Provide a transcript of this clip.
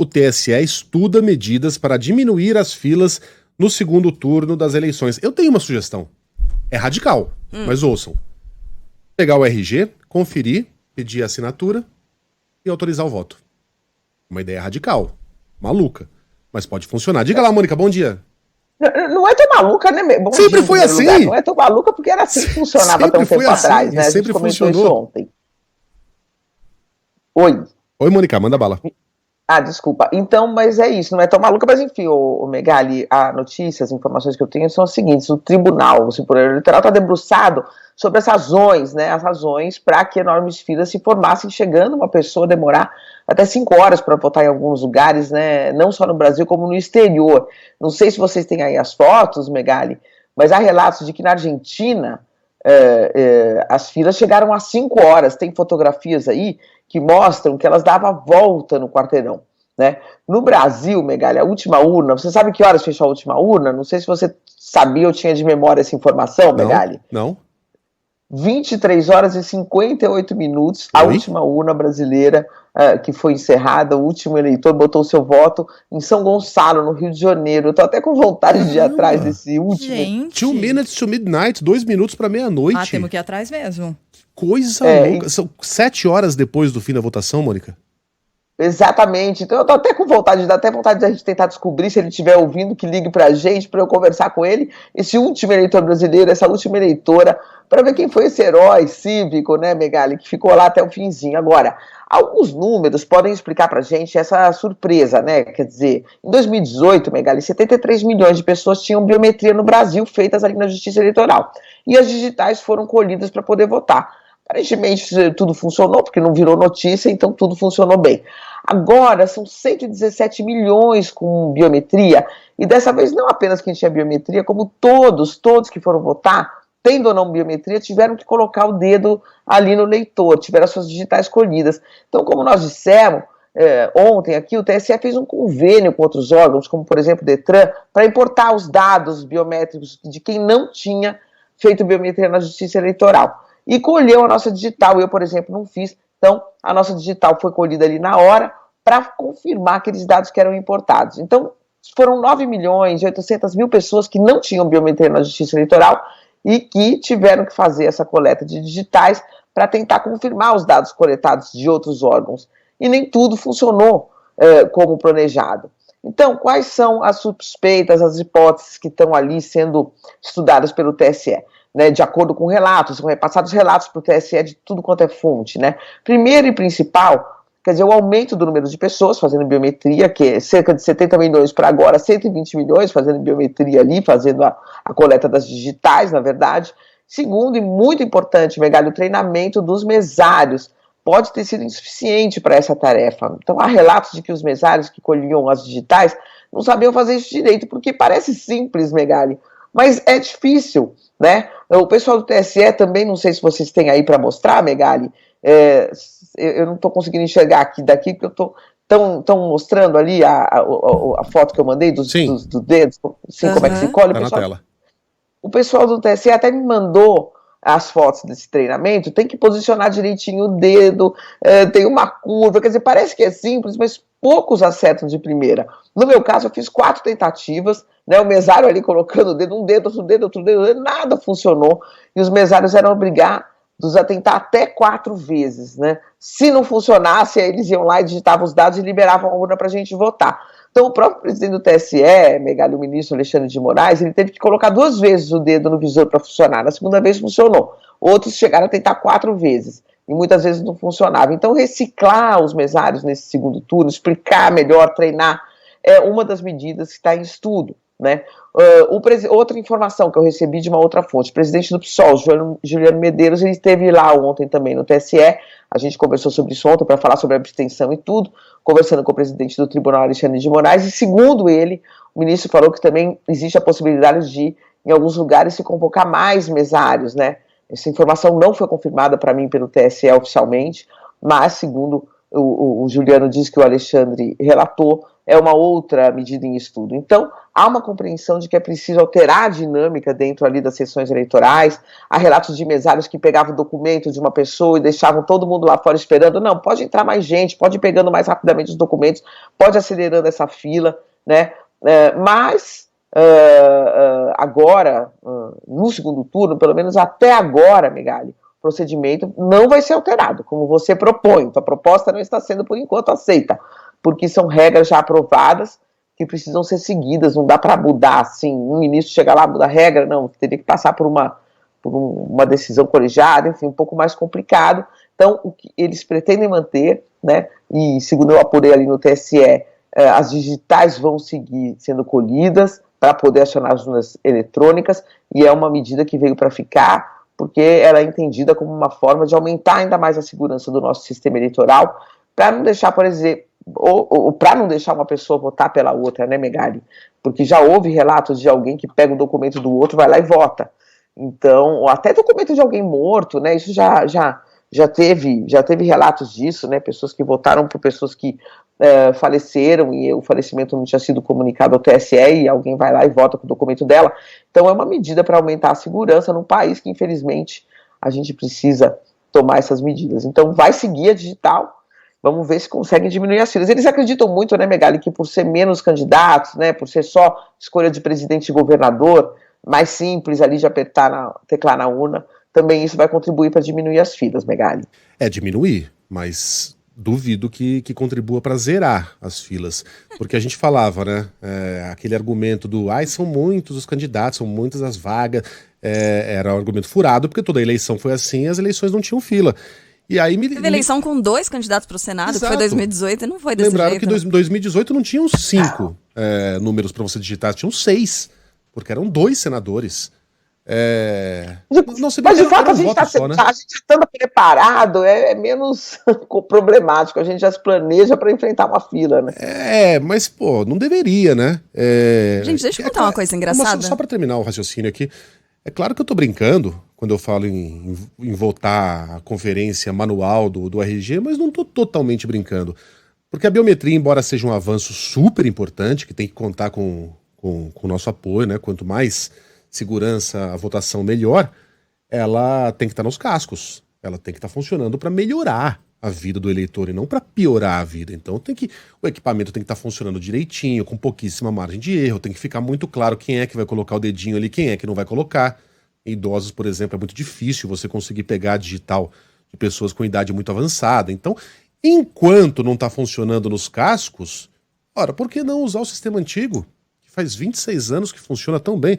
O TSE estuda medidas para diminuir as filas no segundo turno das eleições. Eu tenho uma sugestão. É radical, mas ouçam. Pegar o RG, conferir, pedir a assinatura e autorizar o voto. Uma ideia radical, maluca, mas pode funcionar. Diga lá, Mônica, bom dia. Não é tão maluca, né? Bom sempre foi assim. Lugar. Não é tão maluca porque era assim que funcionava tão tempo atrás, né? Sempre funcionou. Isso ontem. Oi. Oi, Mônica, manda bala. Desculpa. Então, mas é isso, não é tão maluca, mas enfim, o Megali, a notícia, as informações que eu tenho são as seguintes: o Tribunal Superior Eleitoral está debruçado sobre as razões, né? As razões para que enormes filas se formassem, chegando uma pessoa demorar até 5 horas para votar em alguns lugares, né? Não só no Brasil, como no exterior. Não sei se vocês têm aí as fotos, Megali, mas há relatos de que na Argentina as filas chegaram a 5 horas. Tem fotografias aí que mostram que elas davam a volta no quarteirão, né? No Brasil, Megali, a última urna, você sabe que horas fechou a última urna? Não sei se você sabia ou tinha de memória essa informação, Megali. Não. 23 horas e 58 minutos, a última urna brasileira que foi encerrada, o último eleitor botou seu voto em São Gonçalo, no Rio de Janeiro. Eu tô até com vontade de ir atrás desse último. Gente. 2 minutes to midnight, 2 minutos para meia-noite. Temos que ir atrás mesmo. Coisa louca. São 7 horas depois do fim da votação, Mônica? Exatamente. Então eu tô até com vontade, dá até vontade de a gente tentar descobrir, se ele estiver ouvindo, que ligue pra gente, para eu conversar com ele, esse último eleitor brasileiro, essa última eleitora, para ver quem foi esse herói cívico, né, Megali, que ficou lá até o finzinho. Agora, alguns números podem explicar pra gente essa surpresa, né? Quer dizer, em 2018, Megali, 73 milhões de pessoas tinham biometria no Brasil, feitas ali na Justiça Eleitoral. E as digitais foram colhidas para poder votar. Aparentemente tudo funcionou, porque não virou notícia, então tudo funcionou bem. Agora são 117 milhões com biometria, e dessa vez não apenas quem tinha biometria, como todos que foram votar, tendo ou não biometria, tiveram que colocar o dedo ali no leitor, tiveram as suas digitais colhidas. Então, como nós dissemos ontem aqui, o TSE fez um convênio com outros órgãos, como por exemplo o Detran, para importar os dados biométricos de quem não tinha feito biometria na Justiça Eleitoral. E colheu a nossa digital. Eu, por exemplo, não fiz. Então, a nossa digital foi colhida ali na hora para confirmar aqueles dados que eram importados. Então, foram 9 milhões e 800 mil pessoas que não tinham biometria na Justiça Eleitoral e que tiveram que fazer essa coleta de digitais para tentar confirmar os dados coletados de outros órgãos. E nem tudo funcionou como planejado. Então, quais são as suspeitas, as hipóteses que estão ali sendo estudadas pelo TSE? Né, de acordo com relatos, são repassados relatos para o TSE de tudo quanto é fonte, né? Primeiro e principal, quer dizer, o aumento do número de pessoas fazendo biometria, que é cerca de 70 milhões para agora, 120 milhões fazendo biometria ali, fazendo a coleta das digitais, na verdade. Segundo, e muito importante, Megali, o treinamento dos mesários pode ter sido insuficiente para essa tarefa. Então, há relatos de que os mesários que colhiam as digitais não sabiam fazer isso direito, porque parece simples, Megali, mas é difícil, né? O pessoal do TSE também, não sei se vocês têm aí para mostrar, Megali, eu não estou conseguindo enxergar daqui, porque eu estão mostrando ali a foto que eu mandei dos dedos, assim, como é que se colhe. Tá na tela. O pessoal do TSE até me mandou as fotos desse treinamento, tem que posicionar direitinho o dedo, tem uma curva, quer dizer, parece que é simples, mas poucos acertam de primeira. No meu caso, eu fiz 4 tentativas, né, o mesário ali colocando o dedo, um dedo, outro dedo, nada funcionou, e os mesários eram obrigados a tentar até 4 vezes, né? Se não funcionasse, aí eles iam lá e digitavam os dados e liberavam a urna para a gente votar. Então, o próprio presidente do TSE, Megali, o ministro Alexandre de Moraes, ele teve que colocar 2 vezes o dedo no visor para funcionar. Na segunda vez funcionou. Outros chegaram a tentar 4 vezes. E muitas vezes não funcionava. Então, reciclar os mesários nesse segundo turno, explicar melhor, treinar, é uma das medidas que está em estudo, né? Outra informação que eu recebi de uma outra fonte, o presidente do PSOL, Juliano Medeiros, ele esteve lá ontem também no TSE, a gente conversou sobre isso ontem para falar sobre a abstenção e tudo, conversando com o presidente do Tribunal, Alexandre de Moraes, e segundo ele, o ministro falou que também existe a possibilidade de, em alguns lugares, se convocar mais mesários, né? Essa informação não foi confirmada para mim pelo TSE oficialmente, mas segundo o Juliano disse que o Alexandre relatou, é uma outra medida em estudo. Então, há uma compreensão de que é preciso alterar a dinâmica dentro ali das sessões eleitorais. Há relatos de mesários que pegavam o documento de uma pessoa e deixavam todo mundo lá fora esperando. Não, pode entrar mais gente, pode ir pegando mais rapidamente os documentos, pode ir acelerando essa fila, né? Mas agora, no segundo turno, pelo menos até agora, Megali, o procedimento não vai ser alterado, como você propõe. Então, a proposta não está sendo, por enquanto, aceita, porque são regras já aprovadas que precisam ser seguidas, não dá para mudar assim, um ministro chega lá, muda a regra, não, teria que passar por uma decisão colegiada, enfim, um pouco mais complicado. Então, o que eles pretendem manter, né, e segundo eu apurei ali no TSE, as digitais vão seguir sendo colhidas para poder acionar as urnas eletrônicas, e é uma medida que veio para ficar, porque ela é entendida como uma forma de aumentar ainda mais a segurança do nosso sistema eleitoral, para não deixar, por exemplo, ou para não deixar uma pessoa votar pela outra, né, Megali? Porque já houve relatos de alguém que pega o documento do outro, vai lá e vota. Então, ou até documento de alguém morto, né? Isso já teve relatos disso, né? Pessoas que votaram por pessoas que faleceram e o falecimento não tinha sido comunicado ao TSE e alguém vai lá e vota com o documento dela. Então é uma medida para aumentar a segurança num país que, infelizmente, a gente precisa tomar essas medidas. Então vai seguir a digital, vamos ver se conseguem diminuir as filas. Eles acreditam muito, né, Megali, que por ser menos candidatos, né, por ser só escolha de presidente e governador, mais simples ali de apertar teclar na urna, também isso vai contribuir para diminuir as filas, Megali. Diminuir, mas duvido que contribua para zerar as filas. Porque a gente falava, né? Aquele argumento do são muitos os candidatos, são muitas as vagas. Era um argumento furado, porque toda eleição foi assim, as eleições não tinham fila. E aí teve eleição com 2 candidatos para o Senado, Exato. Que foi 2018, e não foi desse Lembraram jeito. Lembraram que 2018 não tinham 5 números para você digitar, tinham 6, porque eram 2 senadores. Mas de fato a gente estando preparado é menos problemático, a gente já se planeja para enfrentar uma fila, né? Mas pô, não deveria, né? Gente, deixa eu contar uma coisa engraçada. Só para terminar o raciocínio aqui, é claro que eu tô brincando quando eu falo em voltar à conferência manual do RG, mas não tô totalmente brincando, porque a biometria, embora seja um avanço super importante, que tem que contar com o nosso apoio, né? Quanto mais segurança a votação melhor, ela tem que estar nos cascos, ela tem que estar funcionando para melhorar a vida do eleitor e não para piorar a vida. Então o equipamento tem que estar funcionando direitinho, com pouquíssima margem de erro, tem que ficar muito claro quem é que vai colocar o dedinho ali, quem é que não vai colocar. Em idosos, por exemplo, é muito difícil você conseguir pegar a digital de pessoas com idade muito avançada. Então, enquanto não está funcionando nos cascos, ora, por que não usar o sistema antigo? Faz 26 anos que funciona tão bem.